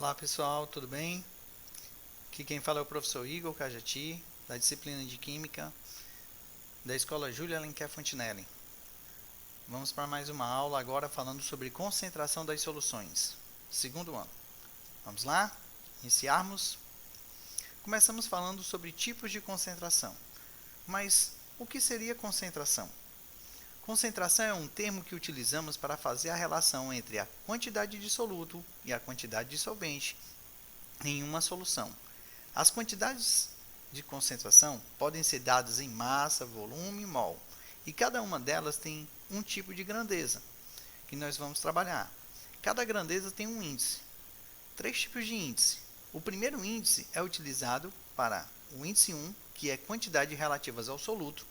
Olá pessoal, tudo bem? Aqui quem fala é o professor Igor Cajati, da disciplina de Química da Escola Júlia Alencar Fontinelli. Vamos para mais uma aula agora falando sobre concentração das soluções, segundo ano. Vamos lá? Iniciarmos? Começamos falando sobre tipos de concentração. Mas o que seria concentração? Concentração é um termo que utilizamos para fazer a relação entre a quantidade de soluto e a quantidade de solvente em uma solução. As quantidades de concentração podem ser dadas em massa, volume e mol, e cada uma delas tem um tipo de grandeza que nós vamos trabalhar. Cada grandeza tem um índice. Três tipos de índice. O primeiro índice é utilizado para o índice 1, que é quantidades relativas ao soluto,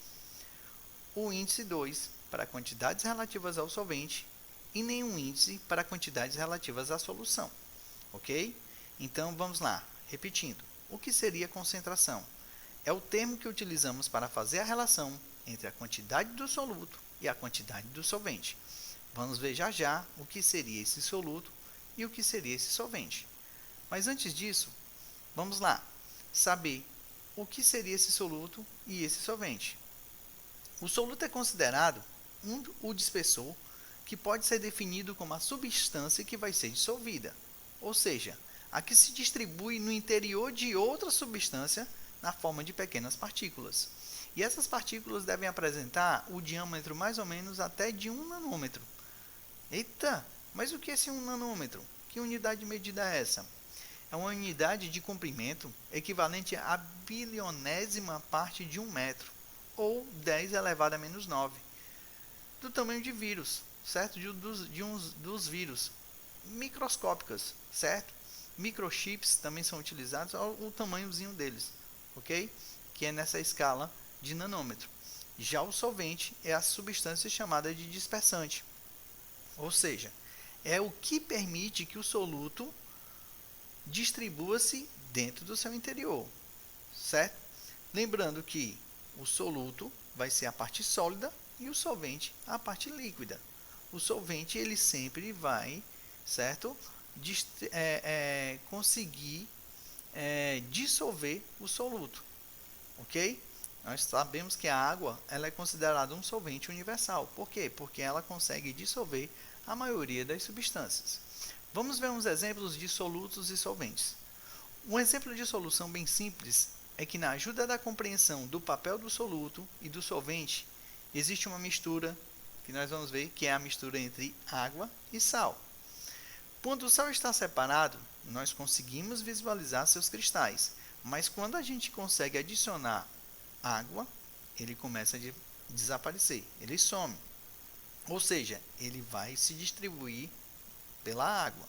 o índice 2 para quantidades relativas ao solvente e nenhum índice para quantidades relativas à solução. Ok? Então vamos lá, repetindo. O que seria concentração? É o termo que utilizamos para fazer a relação entre a quantidade do soluto e a quantidade do solvente. Vamos ver já já o que seria esse soluto e o que seria esse solvente. Mas antes disso, vamos lá, saber o que seria esse soluto e esse solvente. O soluto é considerado o dispersor que pode ser definido como a substância que vai ser dissolvida, ou seja, a que se distribui no interior de outra substância na forma de pequenas partículas. E essas partículas devem apresentar o diâmetro mais ou menos até de 1 nanômetro. Eita, mas o que é esse 1 nanômetro? Que unidade de medida é essa? É uma unidade de comprimento equivalente à bilionésima parte de 1 metro, ou 10 elevado a menos 9, do tamanho de vírus, certo? Dos vírus microscópicas, certo? Microchips também são utilizados, o tamanhozinho deles, ok? Que é nessa escala de nanômetro. Já o solvente é a substância chamada de dispersante, ou seja, é o que permite que o soluto distribua-se dentro do seu interior, certo? Lembrando que o soluto vai ser a parte sólida e o solvente a parte líquida. O solvente ele sempre vai, certo? Conseguir dissolver o soluto, ok? Nós sabemos que a água ela é considerada um solvente universal. Por quê? Porque ela consegue dissolver a maioria das substâncias. Vamos ver uns exemplos de solutos e solventes. Um exemplo de solução bem simples é que, na ajuda da compreensão do papel do soluto e do solvente, existe uma mistura que nós vamos ver que é a mistura entre água e sal. Quando o sal está separado, nós conseguimos visualizar seus cristais, mas quando a gente consegue adicionar água, ele começa a desaparecer, ele some. Ou seja, ele vai se distribuir pela água.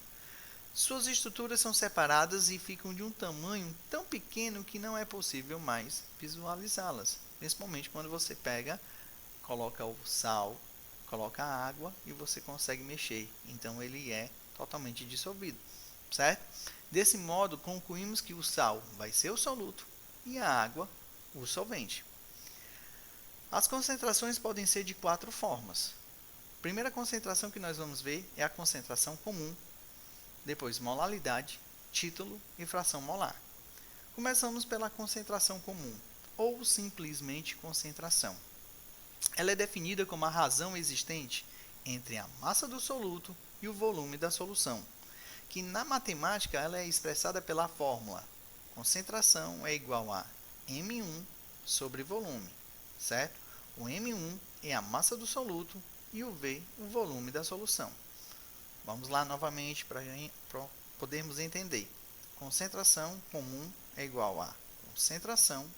Suas estruturas são separadas e ficam de um tamanho tão pequeno que não é possível mais visualizá-las. Principalmente quando você pega, coloca o sal, coloca a água e você consegue mexer. Então ele é totalmente dissolvido, certo? Desse modo, concluímos que o sal vai ser o soluto e a água o solvente. As concentrações podem ser de 4 formas. A primeira concentração que nós vamos ver é a concentração comum, depois molaridade, título e fração molar. Começamos pela concentração comum, ou simplesmente concentração. Ela é definida como a razão existente entre a massa do soluto e o volume da solução, que na matemática ela é expressada pela fórmula concentração é igual a M1 sobre volume, certo? O M1 é a massa do soluto e o V o volume da solução. Vamos lá novamente para podermos entender. Concentração comum é igual a concentração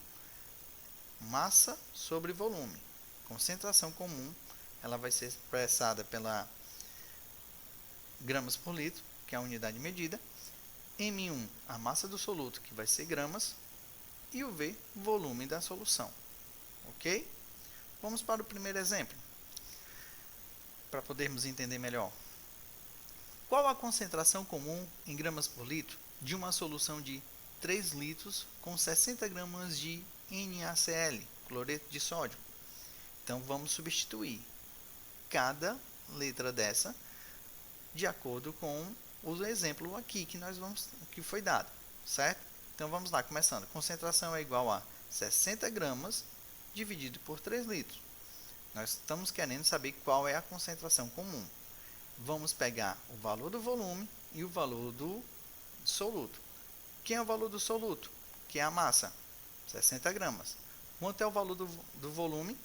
massa sobre volume. Concentração comum ela vai ser expressada pela gramas por litro, que é a unidade de medida. M1, a massa do soluto, que vai ser gramas. E o V, o volume da solução. Ok? Vamos para o primeiro exemplo, para podermos entender melhor. Qual a concentração comum em gramas por litro de uma solução de 3 litros com 60 gramas de NaCl, cloreto de sódio? Então, vamos substituir cada letra dessa de acordo com o exemplo aqui que foi dado, certo? Então vamos lá, começando. Concentração é igual a 60 gramas dividido por 3 litros. Nós estamos querendo saber qual é a concentração comum. Vamos pegar o valor do volume e o valor do soluto. Quem é o valor do soluto? Que é a massa, 60 gramas. Quanto é o valor do volume?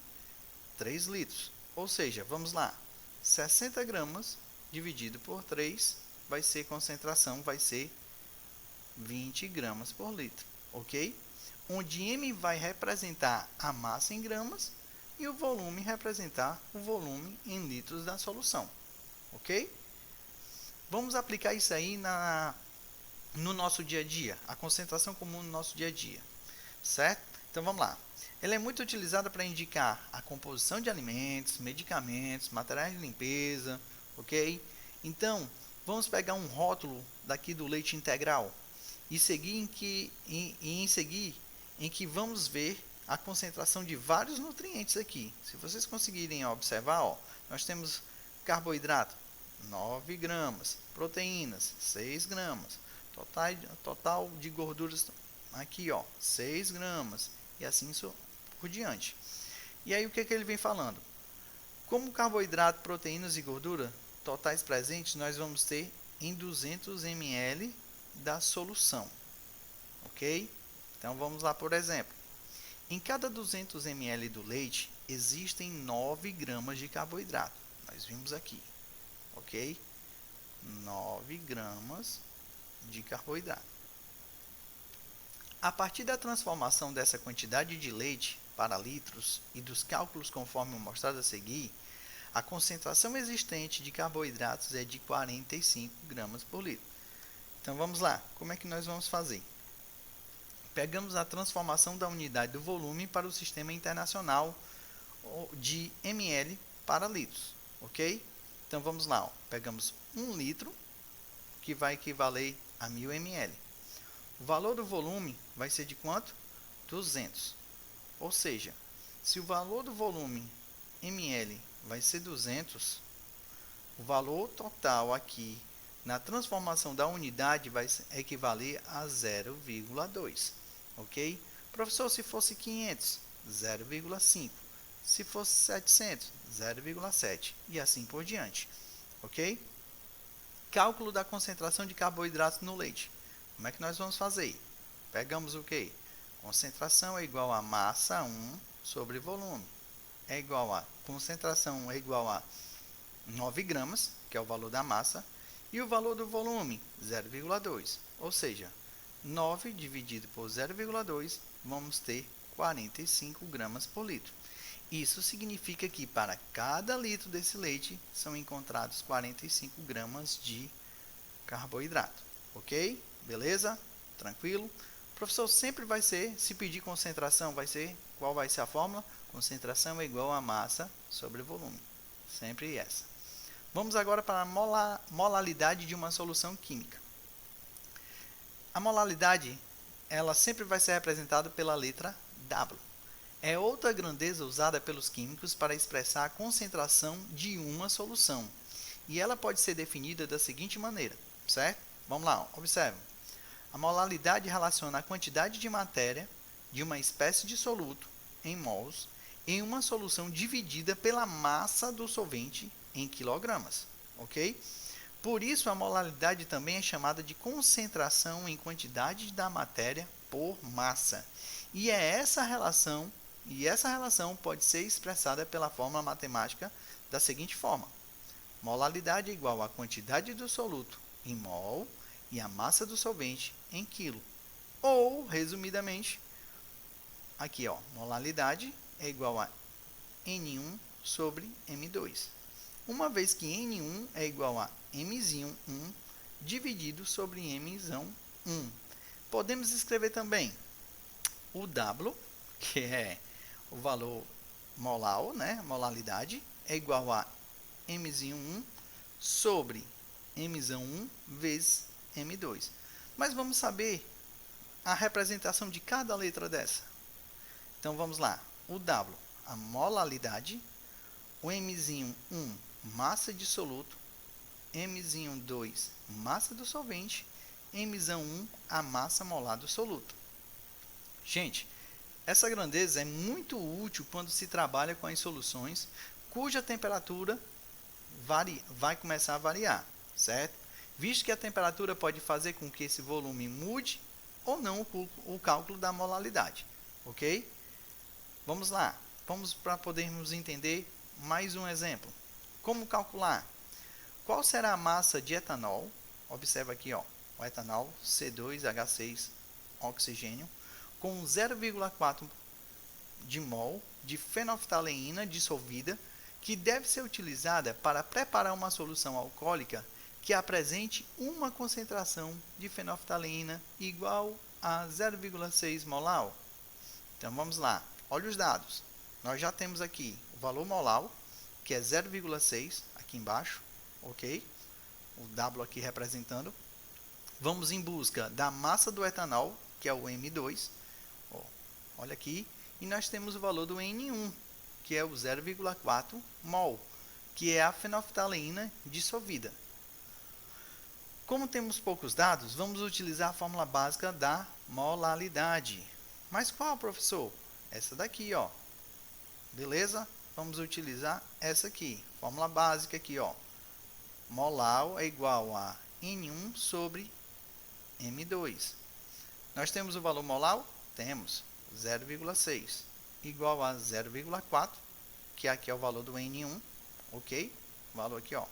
3 litros. Ou seja, vamos lá, 60 gramas dividido por 3 vai ser concentração, vai ser 20 gramas por litro, ok? Onde M vai representar a massa em gramas e o volume representar o volume em litros da solução, ok? Vamos aplicar isso aí no nosso dia a dia, a concentração comum no nosso dia a dia, certo? Então vamos lá. Ela é muito utilizada para indicar a composição de alimentos, medicamentos, materiais de limpeza, ok? Então, vamos pegar um rótulo daqui do leite integral e seguir em que vamos ver a concentração de vários nutrientes aqui. Se vocês conseguirem observar, ó, nós temos carboidrato, 9 gramas, proteínas, 6 gramas, total de gorduras aqui, ó, 6 gramas, e assim por diante. E aí o que ele vem falando? Como carboidrato, proteínas e gordura totais presentes, nós vamos ter em 200 ml da solução, ok? Então vamos lá, por exemplo. Em cada 200 ml do leite, existem 9 gramas de carboidrato. Nós vimos aqui, ok? 9 gramas de carboidrato. A partir da transformação dessa quantidade de leite para litros e dos cálculos conforme mostrado a seguir, a concentração existente de carboidratos é de 45 gramas por litro. Então vamos lá, como é que nós vamos fazer? Pegamos a transformação da unidade do volume para o sistema internacional de ml para litros, ok? Então vamos lá, ó. Pegamos 1 litro, que vai equivaler a 1000 ml. O valor do volume vai ser de quanto? 200. Ou seja, se o valor do volume ml vai ser 200, o valor total aqui na transformação da unidade vai equivaler a 0,2. Ok? Professor, se fosse 500, 0,5. Se fosse 700, 0,7. E assim por diante. Ok? Cálculo da concentração de carboidratos no leite. Como é que nós vamos fazer? Pegamos o quê? Concentração é igual a massa 1 sobre volume. É igual a concentração é igual a 9 gramas, que é o valor da massa, e o valor do volume, 0,2. Ou seja, 9 dividido por 0,2, vamos ter 45 gramas por litro. Isso significa que para cada litro desse leite são encontrados 45 gramas de carboidrato. Ok? Beleza? Tranquilo? Professor, sempre vai ser, se pedir concentração, qual vai ser a fórmula? Concentração é igual a massa sobre volume. Sempre essa. Vamos agora para a molalidade de uma solução química. A molalidade, ela sempre vai ser representada pela letra W. É outra grandeza usada pelos químicos para expressar a concentração de uma solução. E ela pode ser definida da seguinte maneira, certo? Vamos lá, observe. A molalidade relaciona a quantidade de matéria de uma espécie de soluto, em mols, em uma solução dividida pela massa do solvente em quilogramas, ok? Por isso, a molalidade também é chamada de concentração em quantidade da matéria por massa. E essa relação pode ser expressada pela fórmula matemática da seguinte forma. Molalidade é igual à quantidade do soluto em mol e a massa do solvente em quilo. Ou, resumidamente, aqui, ó, molalidade é igual a N1 sobre M2. Uma vez que N1 é igual a M1 dividido sobre M1. Podemos escrever também o W, que é o valor molar, né? Molalidade, é igual a M1 sobre M1 vezes M2. Mas vamos saber a representação de cada letra dessa. Então vamos lá. O W, a molalidade, o M1, massa de soluto, M2, massa do solvente, m(1) a massa molar do soluto. Gente, essa grandeza é muito útil quando se trabalha com as soluções cuja temperatura vai começar a variar, certo? Visto que a temperatura pode fazer com que esse volume mude ou não o cálculo da molaridade, ok? Vamos lá, vamos para podermos entender mais um exemplo. Como calcular? Qual será a massa de etanol? Observa aqui, ó, o etanol C2H6 oxigênio com 0,4 de mol de fenolftaleína dissolvida que deve ser utilizada para preparar uma solução alcoólica que apresente uma concentração de fenolftaleína igual a 0,6 molar. Então vamos lá, olha os dados. Nós já temos aqui o valor molar, que é 0,6 aqui embaixo, ok? O W aqui representando. Vamos em busca da massa do etanol, que é o M2. Ó, olha aqui. E nós temos o valor do N1, que é o 0,4 mol, que é a fenolftaleína dissolvida. Como temos poucos dados, vamos utilizar a fórmula básica da molaridade. Mas qual, professor? Essa daqui, ó. Beleza? Vamos utilizar essa aqui. Fórmula básica aqui, ó. Molar é igual a N1 sobre M2. Nós temos o valor molar? Temos. 0,6 igual a 0,4, que aqui é o valor do N1, ok? O valor aqui, ó.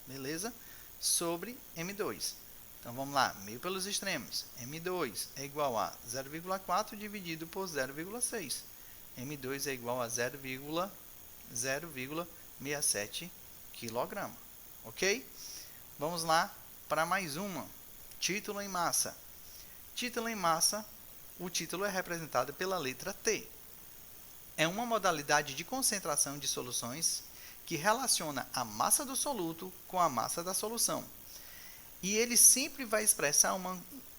Beleza? Sobre M2. Então, vamos lá. Meio pelos extremos. M2 é igual a 0,4 dividido por 0,6. M2 é igual a 0,67 kg. Ok? Vamos lá para mais uma. Título em massa. Título em massa, o título é representado pela letra T. É uma modalidade de concentração de soluções que relaciona a massa do soluto com a massa da solução. E ele sempre vai expressar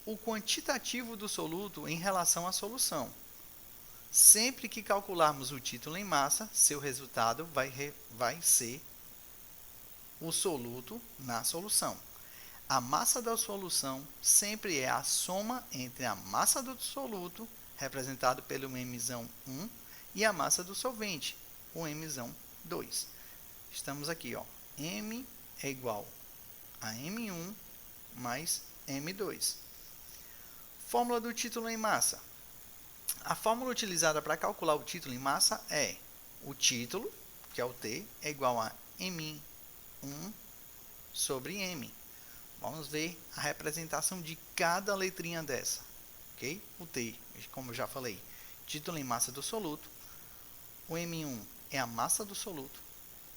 o quantitativo do soluto em relação à solução. Sempre que calcularmos o título em massa, seu resultado vai ser o soluto na solução. A massa da solução sempre é a soma entre a massa do soluto, representado pelo m(1), e a massa do solvente, o m(2). Estamos aqui, ó. M é igual a M1 mais M2. Fórmula do título em massa. A fórmula utilizada para calcular o título em massa é o título, que é o T, é igual a M1 sobre M. Vamos ver a representação de cada letrinha dessa, ok? O T, como eu já falei, título em massa do soluto. O M1 é a massa do soluto.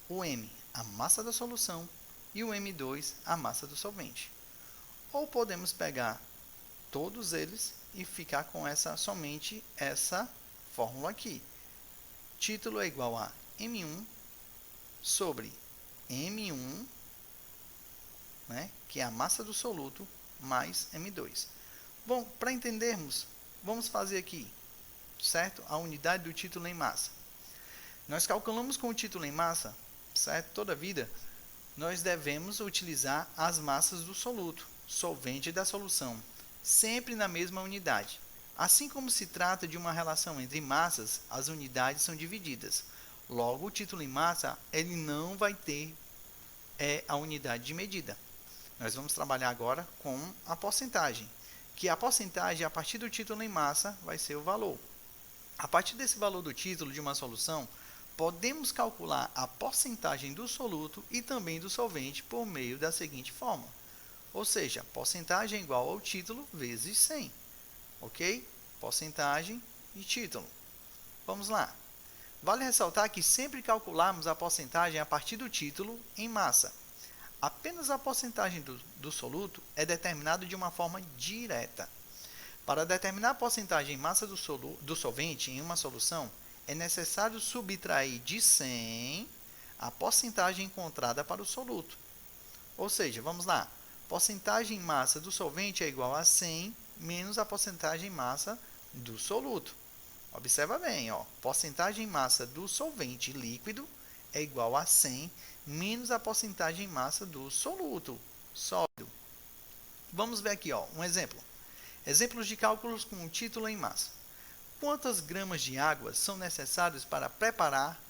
O M, a massa da solução. E o M2, a massa do solvente. Ou podemos pegar todos eles e ficar com somente essa fórmula aqui. Título é igual a M1 sobre M1, né, que é a massa do soluto, mais M2. Bom, para entendermos, vamos fazer aqui, certo? A unidade do título em massa. Nós calculamos com o título em massa, certo? Toda vida, nós devemos utilizar as massas do soluto, solvente da solução, sempre na mesma unidade. Assim como se trata de uma relação entre massas, as unidades são divididas. Logo, o título em massa, ele não vai ter a unidade de medida. Nós vamos trabalhar agora com a porcentagem, que a porcentagem, a partir do título em massa, vai ser o valor. A partir desse valor do título de uma solução, podemos calcular a porcentagem do soluto e também do solvente por meio da seguinte fórmula. Ou seja, porcentagem é igual ao título vezes 100. Ok? Porcentagem e título. Vamos lá. Vale ressaltar que sempre calculamos a porcentagem a partir do título em massa. Apenas a porcentagem do soluto é determinada de uma forma direta. Para determinar a porcentagem em massa do solvente em uma solução, é necessário subtrair de 100 a porcentagem encontrada para o soluto. Ou seja, vamos lá, porcentagem em massa do solvente é igual a 100 menos a porcentagem em massa do soluto. Observa bem, ó, porcentagem em massa do solvente líquido é igual a 100 menos a porcentagem em massa do soluto sólido. Vamos ver aqui, ó, um exemplo. Exemplos de cálculos com o título em massa. Quantas gramas de água são necessários para preparar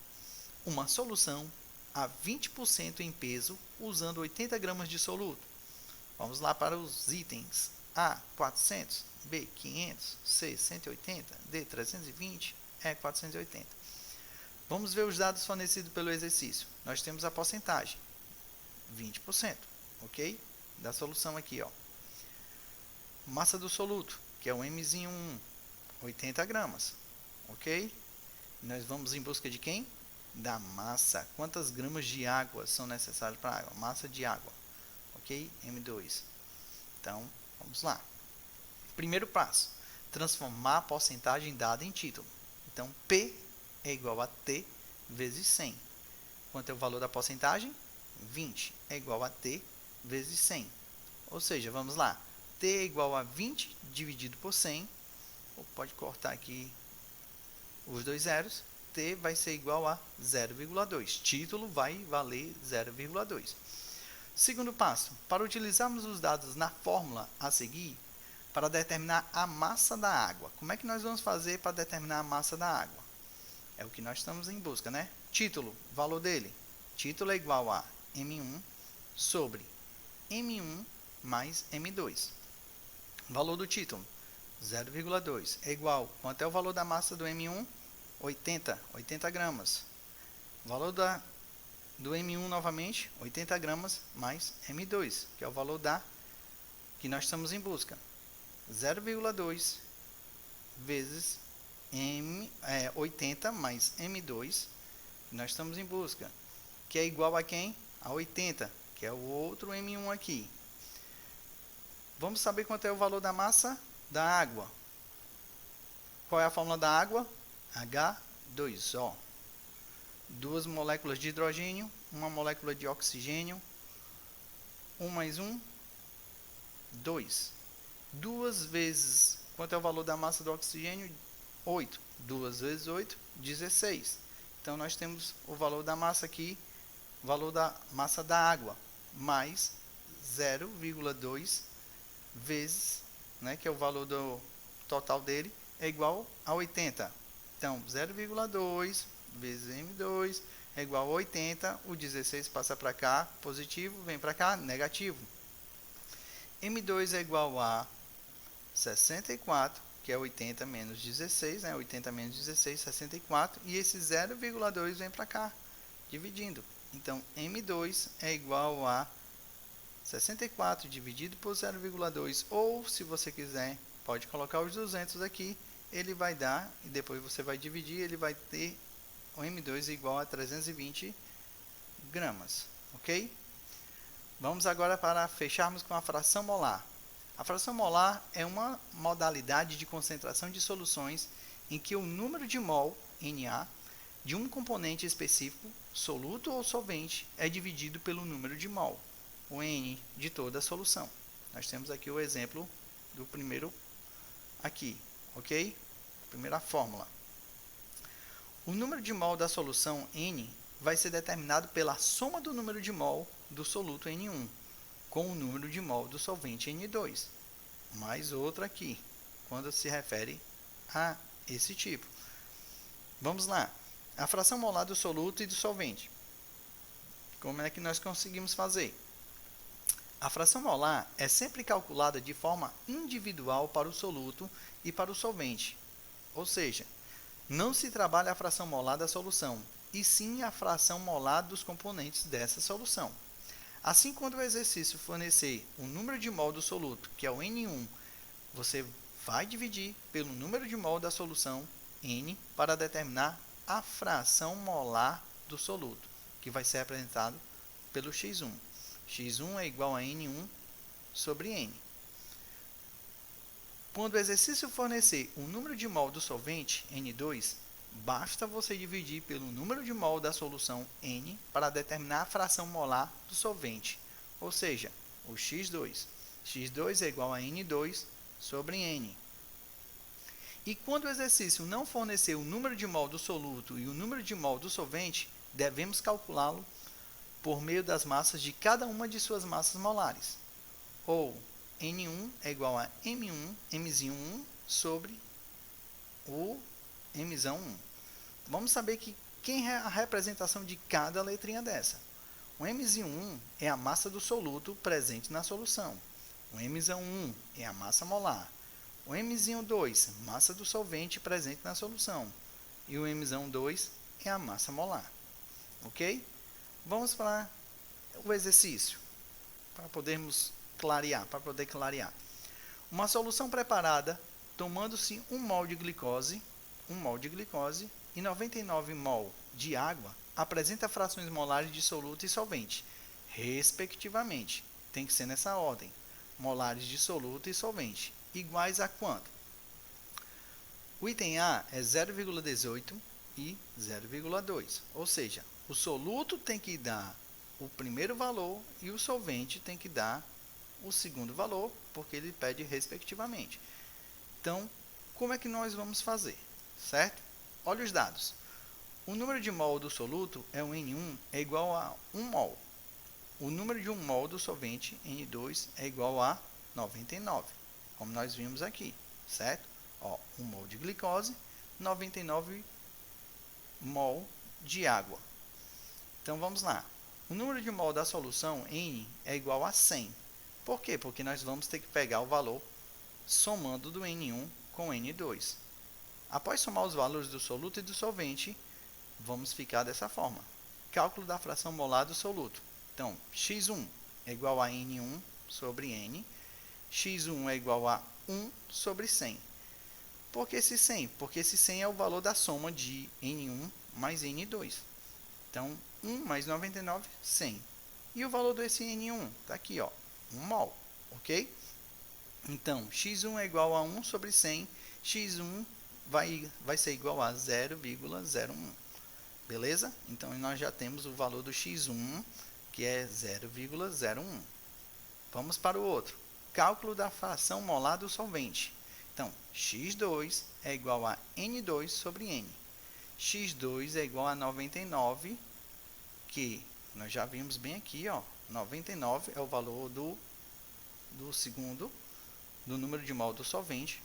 uma solução a 20% em peso usando 80 gramas de soluto? Vamos lá para os itens. A, 400, B, 500, C, 180, D, 320, E, 480. Vamos ver os dados fornecidos pelo exercício. Nós temos a porcentagem, 20%, ok? Da solução aqui, ó. Massa do soluto, que é o M1, 80 gramas, ok? Nós vamos em busca de quem? Da massa. Quantas gramas de água são necessárias para a água? Massa de água, ok? M2. Então, vamos lá. Primeiro passo, transformar a porcentagem dada em título. Então, P é igual a T vezes 100. Quanto é o valor da porcentagem? 20 é igual a T vezes 100. Ou seja, vamos lá. T é igual a 20 dividido por 100. Ou pode cortar aqui os dois zeros. T vai ser igual a 0,2. Título vai valer 0,2. Segundo passo, para utilizarmos os dados na fórmula a seguir, para determinar a massa da água. Como é que nós vamos fazer para determinar a massa da água? É o que nós estamos em busca, né? Título, valor dele. Título é igual a M1 sobre M1 mais M2. Valor do título, 0,2. É igual, quanto é o valor da massa do M1? 80 gramas. Valor do M1 novamente, 80 gramas mais M2, que é o valor que nós estamos em busca. 0,2 vezes 80 mais M2, que nós estamos em busca, que é igual a quem? A 80, que é o outro M1 aqui. Vamos saber quanto é o valor da massa da água. Qual é a fórmula da água? H2O. Duas moléculas de hidrogênio, uma molécula de oxigênio. 1 mais 1, 2. 2 vezes, quanto é o valor da massa do oxigênio? 8. 2 vezes 8, 16. Então, nós temos o valor da massa aqui, valor da massa da água, mais 0,2 vezes, né, que é o valor do total dele, é igual a 80. Então, 0,2 vezes M2 é igual a 80. O 16 passa para cá, positivo, vem para cá, negativo. M2 é igual a 64, que é 80 menos 16, né? 80 menos 16, 64. E esse 0,2 vem para cá, dividindo. Então, M2 é igual a 64 dividido por 0,2. Ou, se você quiser, pode colocar os 200 aqui. Ele vai dar, e depois você vai dividir, ele vai ter o M2 igual a 320 gramas. Ok? Vamos agora para fecharmos com a fração molar. A fração molar é uma modalidade de concentração de soluções em que o número de mol, Na, de um componente específico, soluto ou solvente, é dividido pelo número de mol, o N, de toda a solução. Nós temos aqui o exemplo do primeiro aqui, ok? Primeira fórmula. O número de mol da solução N vai ser determinado pela soma do número de mol do soluto N1 com o número de mol do solvente N2. Mais outra aqui, quando se refere a esse tipo. Vamos lá. A fração molar do soluto e do solvente. Como é que nós conseguimos fazer? A fração molar é sempre calculada de forma individual para o soluto e para o solvente. Ou seja, não se trabalha a fração molar da solução, e sim a fração molar dos componentes dessa solução. Assim, quando o exercício fornecer o número de mol do soluto, que é o N1, você vai dividir pelo número de mol da solução, N, para determinar a fração molar do soluto, que vai ser apresentado pelo X1. X1 é igual a N1 sobre N. Quando o exercício fornecer o número de mol do solvente, N2, basta você dividir pelo número de mol da solução N para determinar a fração molar do solvente, ou seja, o X2. X2 é igual a N2 sobre N. E quando o exercício não fornecer o número de mol do soluto e o número de mol do solvente, devemos calculá-lo por meio das massas de cada uma de suas massas molares, ou N1 é igual a M1, Mzinho 1 sobre o Mzão 1. Vamos saber que quem é a representação de cada letrinha dessa. O Mzinho 1 é a massa do soluto presente na solução. O Mzão 1 é a massa molar. O Mzinho 2, massa do solvente presente na solução. E o Mzão 2 é a massa molar. Ok? Vamos para o exercício, para podermos clarear, para poder clarear. Uma solução preparada, tomando-se 1 mol de glicose, e 99 mol de água, apresenta frações molares de soluto e solvente, respectivamente. Tem que ser nessa ordem. Molares de soluto e solvente, iguais a quanto? O item A é 0,18 e 0,2, ou seja, o soluto tem que dar o primeiro valor e o solvente tem que dar o segundo valor, porque ele pede respectivamente. Então, como é que nós vamos fazer? Certo? Olha os dados. O número de mol do soluto é o N1 é igual a 1 mol. O número de 1 mol do solvente, N2, é igual a 99, como nós vimos aqui, certo? Ó, 1 mol de glicose, 99 mol de água. Então, vamos lá. O número de mol da solução, N, é igual a 100. Por quê? Porque nós vamos ter que pegar o valor somando do N1 com N2. Após somar os valores do soluto e do solvente, vamos ficar dessa forma. Cálculo da fração molar do soluto. Então, X1 é igual a N1 sobre N. X1 é igual a 1 sobre 100. Por que esse 100? Porque esse 100 é o valor da soma de N1 mais N2. Então, 1 mais 99, 100. E o valor desse N1? Está aqui, ó, 1 mol, ok? Então, X1 é igual a 1 sobre 100. X1 vai ser igual a 0,01. Beleza? Então, nós já temos o valor do X1, que é 0,01. Vamos para o outro. Cálculo da fração molar do solvente. Então, X2 é igual a N2 sobre N. X2 é igual a 99, que nós já vimos bem aqui, ó. 99 é o valor do número de mol do solvente,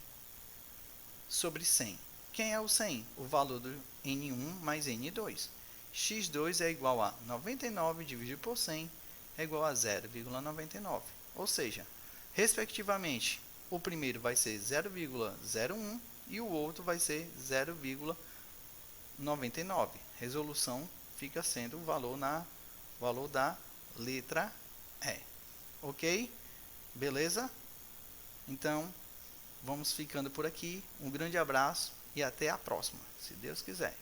sobre 100. Quem é o 100? O valor do N1 mais N2. X2 é igual a 99 dividido por 100 é igual a 0,99. Ou seja, respectivamente, o primeiro vai ser 0,01 e o outro vai ser 0,99. Resolução fica sendo o valor da letra E. Ok? Beleza? Então, vamos ficando por aqui. Um grande abraço e até a próxima, se Deus quiser.